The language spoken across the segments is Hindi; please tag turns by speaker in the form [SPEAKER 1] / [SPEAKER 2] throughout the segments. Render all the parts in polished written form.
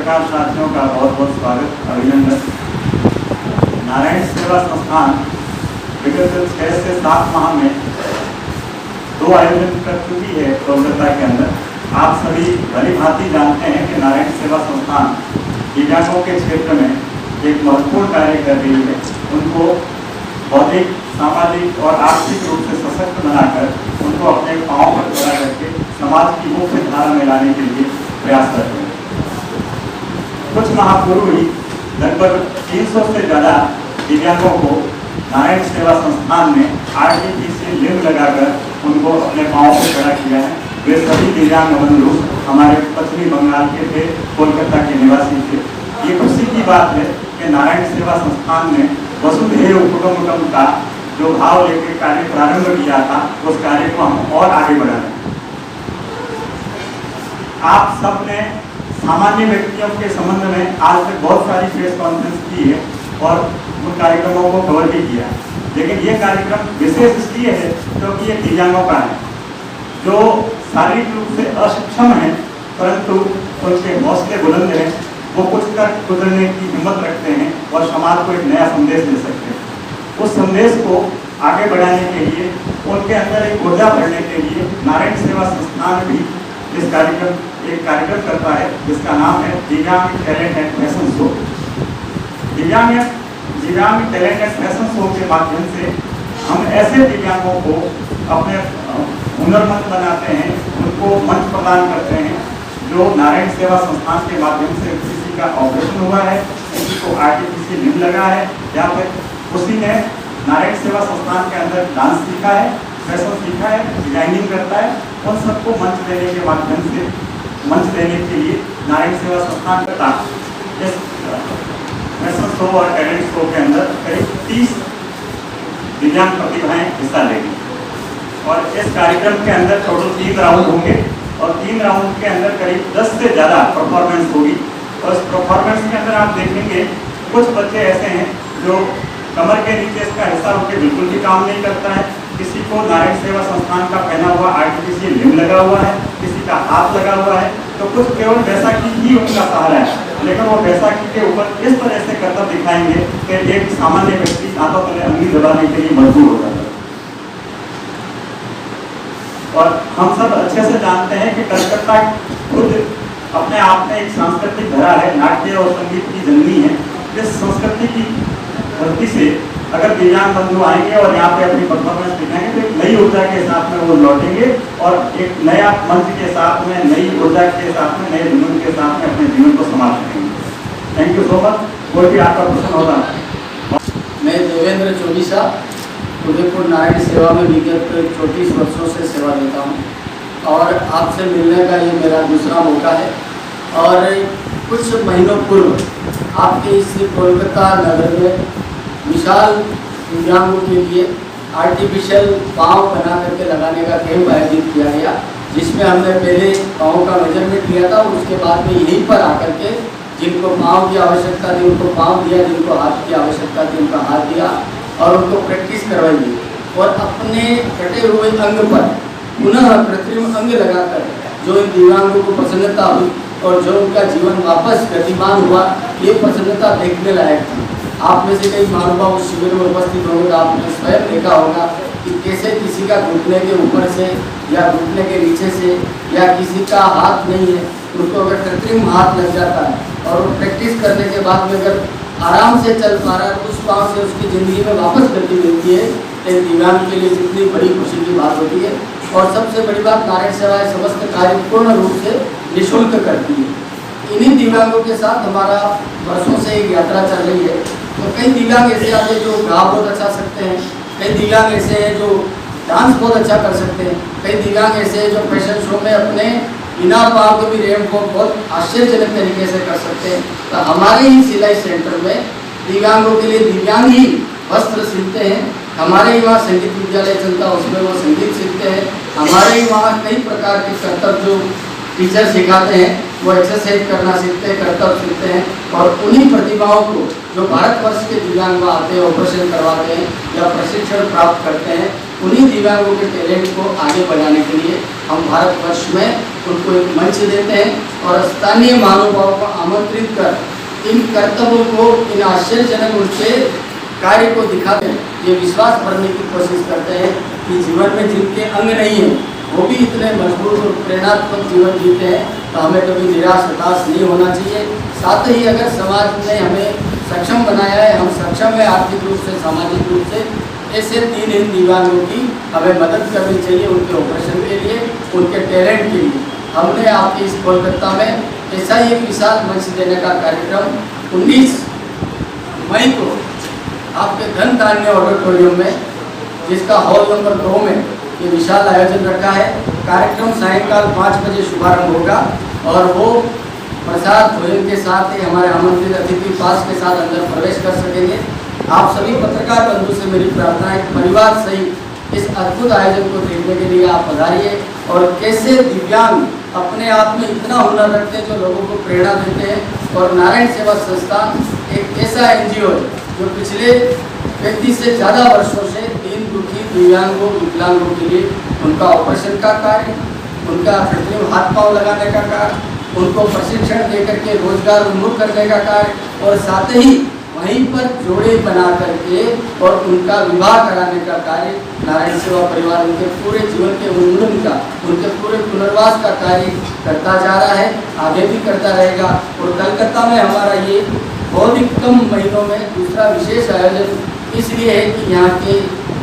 [SPEAKER 1] पत्रकार साथियों का बहुत बहुत स्वागत, अभिनंदन। नारायण सेवा संस्थान विगत 6 से 7 माह में 2 आयोजन कर चुकी है कोलकाता के अंदर। आप सभी भली भांति जानते हैं कि नारायण सेवा संस्थान दिव्यांगों के क्षेत्र में एक महत्वपूर्ण कार्य कर रही है। उनको बौद्धिक, सामाजिक और आर्थिक रूप से सशक्त बनाकर उनको अपने पांव पर खड़ा करके समाज की मुख्य धारा में लाने के लिए प्रयास कर रहे हैं। कुछ माह पूर्व ही लगभग 300 से ज़्यादा दिव्यांगों को नारायण सेवा संस्थान में आर्टिफिशियल लिम्ब लगाकर उनको अपने पांव पर खड़ा किया है। वे सभी दिव्यांग बंधु हमारे पश्चिमी बंगाल के थे, कोलकाता के निवासी थे। ये खुशी की बात है कि नारायण सेवा संस्थान ने वसुधैव कुटुंबकम का जो भाव लेकर कार्य प्रारंभ किया था, उस कार्य को हम और आगे बढ़ाएं। आप सबने सामान्य व्यक्तियों के संबंध में आज तक बहुत सारी प्रेस कॉन्फ्रेंस की है और उन कार्यक्रमों को कवर भी किया है, लेकिन ये कार्यक्रम विशेष इसलिए है क्योंकि ये दिव्यांगों का है, जो शारीरिक रूप से अक्षम है परंतु उनके हौसले बुलंद हैं। वो कुछ कर गुजरने की हिम्मत रखते हैं और समाज को एक नया संदेश दे सकते हैं। उस संदेश को आगे बढ़ाने के लिए, उनके अंदर एक ऊर्जा भरने के लिए नारायण सेवा संस्थान भी एक कार्यक्रम करता है जिसका नाम है दिव्यांग टैलेंट एंड फैशन शो। दिव्यांग टैलेंट एंड फैशन शो के माध्यम से हम ऐसे दिव्यांगों को अपने हुनरमंद बनाते हैं, उनको मंच प्रदान करते हैं जो नारायण सेवा संस्थान के माध्यम से किसी का ऑपरेशन हुआ है, किसी को आर्टिफिशियल लिम्ब लगा है, या फिर उसी ने नारायण सेवा संस्थान के अंदर डांस सीखा है, फैशन सीखा है, डिजाइनिंग करता है। उन सबको मंच देने के माध्यम से, मंच देने के लिए नारायण सेवा संस्थान का इस फैशन शो और टैलेंट शो के अंदर करीब 30 दिव्यांग प्रतिभाएं हिस्सा लेंगी। और इस कार्यक्रम के अंदर टोटल 3 राउंड होंगे और 3 राउंड के अंदर करीब 10 से ज़्यादा परफॉर्मेंस होगी। और इस परफॉर्मेंस के अंदर आप देखेंगे कुछ बच्चे ऐसे हैं जो कमर के नीचे इसका हिस्सा उनके बिल्कुल भी काम नहीं करता है, किसी को नारायण सेवा संस्थान का पहना हुआ आर्टिफिशियल लिम्ब लगा हुआ है, किसी का हाथ लगा हुआ है, तो कुछ केवल बैसाखी ही उनका सहारा है, लेकिन वो बैसाखी के ऊपर इस तरह से करतब दिखाएंगे कि एक सामान्य व्यक्ति हाथों तले अंगली दबाने के लिए मजबूर हो जाता है। और हम सब अच्छे से जानते हैं कि कलकत्ता खुद अपने आप में एक सांस्कृतिक धरा है, नाट्य और संगीत की जननी है। इस संस्कृति की धरती से अगर दिव्यांग बंधु आएंगे और यहाँ पे अपनी परफॉर्मेंस दिखाएंगे तो एक नई ऊर्जा के साथ में वो लौटेंगे और एक नया मंच के साथ में, नई ऊर्जा के साथ में, नए जुनून के साथ में अपने जीवन को संभाल सकेंगे। Thank you so much. कोई भी आपका प्रश्न होगा?
[SPEAKER 2] मैं देवेंद्र चौबीसा उदयपुर नारायण सेवा में विगत 34 वर्षों से सेवा देता हूँ और आपसे मिलने का ये मेरा दूसरा मौका है। और कुछ महीनों पूर्व आपके इस कोलकाता नगर में विशाल दिव्यांगों के लिए आर्टिफिशियल पाँव बना करके लगाने का कैंप आयोजित किया गया, जिसमें हमने पहले पाँव का मेजरमेंट लिया था और उसके बाद में यहीं पर आकर के जिनको पाँव की आवश्यकता थी उनको पाँव दिया, जिनको हाथ की आवश्यकता थी उनका हाथ दिया और उनको प्रैक्टिस करवाई और अपने कटे हुए अंग पर पुनः कृत्रिम अंग लगाकर जो इन दिव्यांगों को प्रसन्नता हुई और जो उनका जीवन वापस गतिमान हुआ, ये प्रसन्नता देखने लायक थी। आप में से कई महानुभाव उस शिविर में उपस्थित होंगे तो आपने स्वयं देखा होगा कि कैसे किसी का घुटने के ऊपर से या घुटने के नीचे से या किसी का हाथ नहीं है, उसको अगर कृत्रिम हाथ लग जाता है और वो प्रैक्टिस करने के बाद में अगर आराम से चल पा रहा है, उस पाँव से उसकी ज़िंदगी में वापस गति मिलती है। एक दिव्यांग के लिए जितनी बड़ी खुशी की बात होती है। और सबसे बड़ी बात, नारायण सेवा समस्त कार्य पूर्ण रूप से निःशुल्क करती है। इन्हीं दिव्यांगों के साथ हमारा वर्षों से एक यात्रा चल रही है। तो कई दिव्यांग ऐसे आते हैं जो गा बहुत अच्छा सकते हैं, कई दिव्यांग ऐसे हैं जो डांस बहुत अच्छा कर सकते हैं, कई दिव्यांग ऐसे हैं जो फैशन शो में अपने बिना पाँव के भी रैंप को बहुत आश्चर्यजनक तरीके से कर सकते हैं। तो हमारे ही सिलाई सेंटर में दिव्यांगों के लिए दिव्यांग ही वस्त्र सिलते हैं। हमारे ही वहाँ संगीत विद्यालय चलता है, उसमें वो संगीत सीखते हैं। हमारे ही वहाँ कई प्रकार के करतब जो टीचर सिखाते हैं वो एक्सरसाइज करना सीखते हैं, करतब सीखते हैं। और उन्हीं प्रतिभाओं को जो भारतवर्ष के दिव्यांग आते हैं, ऑपरेशन करवाते हैं या प्रशिक्षण प्राप्त करते हैं, उन्हीं दिव्यांगों के टैलेंट को आगे बढ़ाने के लिए हम भारतवर्ष में उनको एक मंच देते हैं और स्थानीय महानुभावों को आमंत्रित कर इन कर्तव्यों को, इन आश्चर्यजनक उनके कार्य को दिखाते हैं। ये विश्वास भरने की कोशिश करते हैं कि जीवन में जिनके अंग नहीं है वो भी इतने मजबूत और प्रेरणात्मक जीवन जीते हैं, तो हमें कभी निराश हताश नहीं होना चाहिए। साथ ही अगर समाज ने हमें सक्षम बनाया है, हम सक्षम है आर्थिक रूप से, सामाजिक रूप से, ऐसे 3 इन दिव्यांगों की हमें मदद करनी चाहिए उनके ऑपरेशन के लिए, उनके टैलेंट के लिए। हमने आपके इस कोलकाता में ऐसा ही एक विशाल मंच देने का कार्यक्रम 19 मई को आपके धन धान्य ऑडिटोरियम में, जिसका हॉल नंबर 2 में ये विशाल आयोजन रखा है। कार्यक्रम सायंकाल 5 बजे शुभारंभ होगा और वो प्रसाद भोजन के साथ ही हमारे आमंत्रित अतिथि पास के साथ अंदर प्रवेश कर सकेंगे। आप सभी पत्रकार बंधु से मेरी प्रार्थना है, परिवार सहित इस अद्भुत आयोजन को देखने के लिए आप पधारिए और कैसे दिव्यांग अपने आप में इतना हुनर रखते हैं जो लोगों को प्रेरणा देते हैं। और नारायण सेवा संस्थान एक ऐसा NGO है जो पिछले 35 से ज़्यादा वर्षों से दीन दुखी दिव्यांगों विकलांगों के लिए उनका ऑपरेशन का कार्य, उनका कृत्रिम हाथ पांव लगाने का कार्य, उनको प्रशिक्षण देकर के रोजगार उन्मुख करने का कार्य और साथ ही वहीं पर जोड़े बना करके और उनका विवाह कराने का कार्य नारायण सेवा परिवार उनके पूरे जीवन के उन्मूलन का, उनके पूरे पुनर्वास का कार्य करता जा रहा है, आगे भी करता रहेगा। और कलकत्ता में हमारा ये बहुत ही कम महीनों में दूसरा विशेष आयोजन इसलिए है कि यहाँ के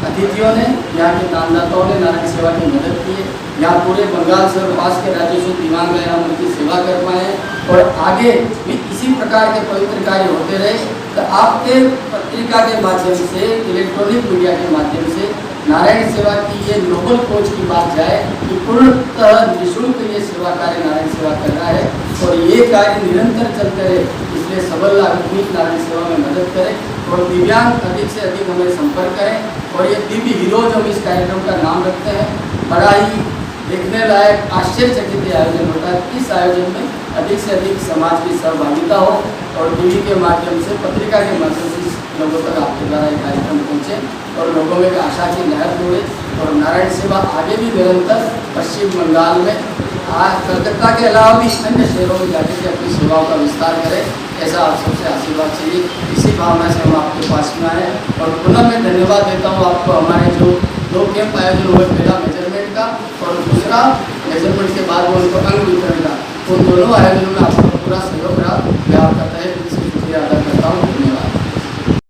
[SPEAKER 2] अतिथियों ने, यहाँ के दानदाताओं ने नारायण सेवा की मदद की है। यहाँ पूरे बंगाल से और पास के राज्यों से दिव्यांग गए, हम उनकी सेवा कर पाए हैं और आगे भी इसी प्रकार के पवित्र कार्य होते रहे। तो आपके पत्रिका के माध्यम से, इलेक्ट्रॉनिक मीडिया के माध्यम से नारायण सेवा की ये नोबल खोज की बात जाए कि पूर्णतः निःशुल्क ये सेवा कार्य नारायण सेवा कर रहा है और ये कार्य निरंतर चलते रहे, इसलिए सबल आदमी नारायण सेवा में मदद करें और दिव्यांग अधिक से अधिक हमें संपर्क करें। और ये दिव्य हीरोज हम इस कार्यक्रम का नाम रखते हैं। बड़ा ही देखने लायक आश्चर्यचकित आयोजन होता है। इस आयोजन में अधिक से अधिक समाज की सहभागिता हो और टीवी के माध्यम से, पत्रिका के माध्यम से लोगों तक आपके द्वारा ये कार्यक्रम पहुँचे और लोगों में आशा की लहर दौड़े और नारायण सेवा आगे भी निरंतर पश्चिम बंगाल में, आज कलकत्ता के अलावा भी अन्य शहरों में जाकर के अपनी सेवाओं का विस्तार करें, ऐसा आप सबसे आशीर्वाद चाहिए। इसी भावना से हम आपके पास में आए और पुनः मैं धन्यवाद देता हूँ आपको। हमारे जो 2 कैंप आयोजन हुए, पहला मेजरमेंट का और दूसरा मेजरमेंट के बाद वो उनको अंग वितरण का, उन दोनों आयोजनों में आपका पूरा सहयोग रहा। मैं आपका